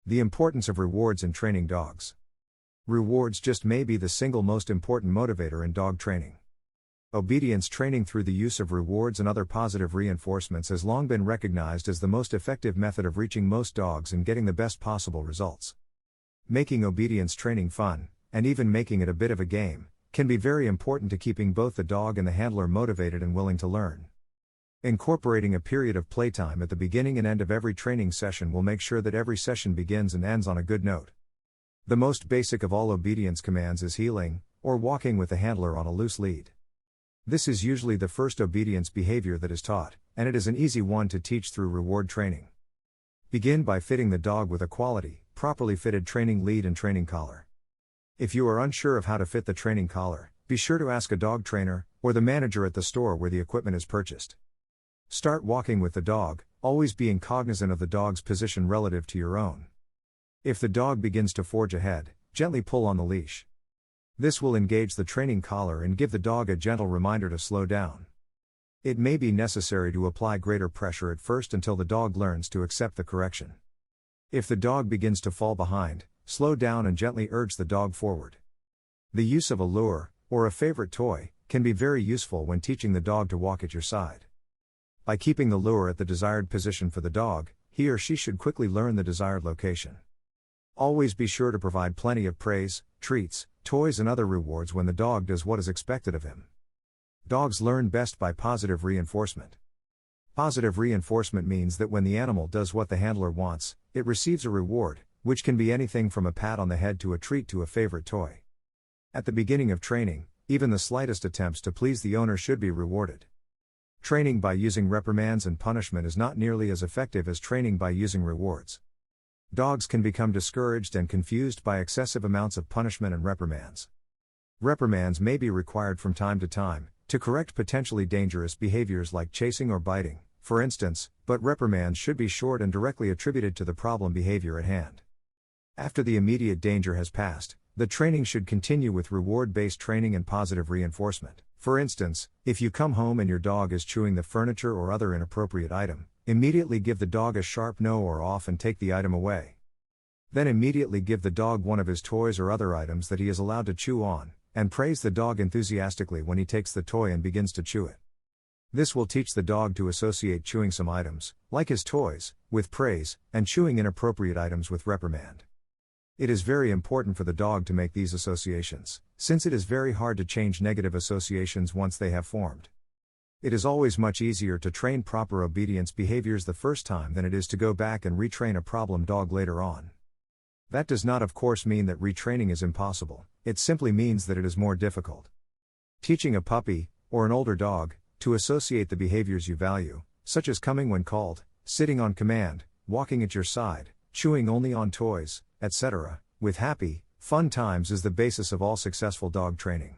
The importance of rewards in training dogs. Rewards just may be the single most important motivator in dog training. Obedience training through the use of rewards and other positive reinforcements has long been recognized as the most effective method of reaching most dogs and getting the best possible results. Making obedience training fun, and even making it a bit of a game, can be very important to keeping both the dog and the handler motivated and willing to learn. Incorporating a period of playtime at the beginning and end of every training session will make sure that every session begins and ends on a good note. The most basic of all obedience commands is heeling, or walking with the handler on a loose lead. This is usually the first obedience behavior that is taught, and it is an easy one to teach through reward training. Begin by fitting the dog with a quality, properly fitted training lead and training collar. If you are unsure of how to fit the training collar, be sure to ask a dog trainer, or the manager at the store where the equipment is purchased. Start walking with the dog, always being cognizant of the dog's position relative to your own. If the dog begins to forge ahead, gently pull on the leash. This will engage the training collar and give the dog a gentle reminder to slow down. It may be necessary to apply greater pressure at first until the dog learns to accept the correction. If the dog begins to fall behind, slow down and gently urge the dog forward. The use of a lure, or a favorite toy, can be very useful when teaching the dog to walk at your side. By keeping the lure at the desired position for the dog, he or she should quickly learn the desired location. Always be sure to provide plenty of praise, treats, toys and other rewards when the dog does what is expected of him. Dogs learn best by positive reinforcement. Positive reinforcement means that when the animal does what the handler wants, it receives a reward, which can be anything from a pat on the head to a treat to a favorite toy. At the beginning of training, even the slightest attempts to please the owner should be rewarded. Training by using reprimands and punishment is not nearly as effective as training by using rewards. Dogs can become discouraged and confused by excessive amounts of punishment and reprimands. Reprimands may be required from time to time, to correct potentially dangerous behaviors like chasing or biting, for instance, but reprimands should be short and directly attributed to the problem behavior at hand. After the immediate danger has passed, the training should continue with reward-based training and positive reinforcement. For instance, if you come home and your dog is chewing the furniture or other inappropriate item, immediately give the dog a sharp no or off and take the item away. Then immediately give the dog one of his toys or other items that he is allowed to chew on, and praise the dog enthusiastically when he takes the toy and begins to chew it. This will teach the dog to associate chewing some items, like his toys, with praise, and chewing inappropriate items with reprimand. It is very important for the dog to make these associations, since it is very hard to change negative associations once they have formed. It is always much easier to train proper obedience behaviors the first time than it is to go back and retrain a problem dog later on. That does not of course mean that retraining is impossible, it simply means that it is more difficult. Teaching a puppy, or an older dog, to associate the behaviors you value, such as coming when called, sitting on command, walking at your side, chewing only on toys, etc., with happy, fun times is the basis of all successful dog training.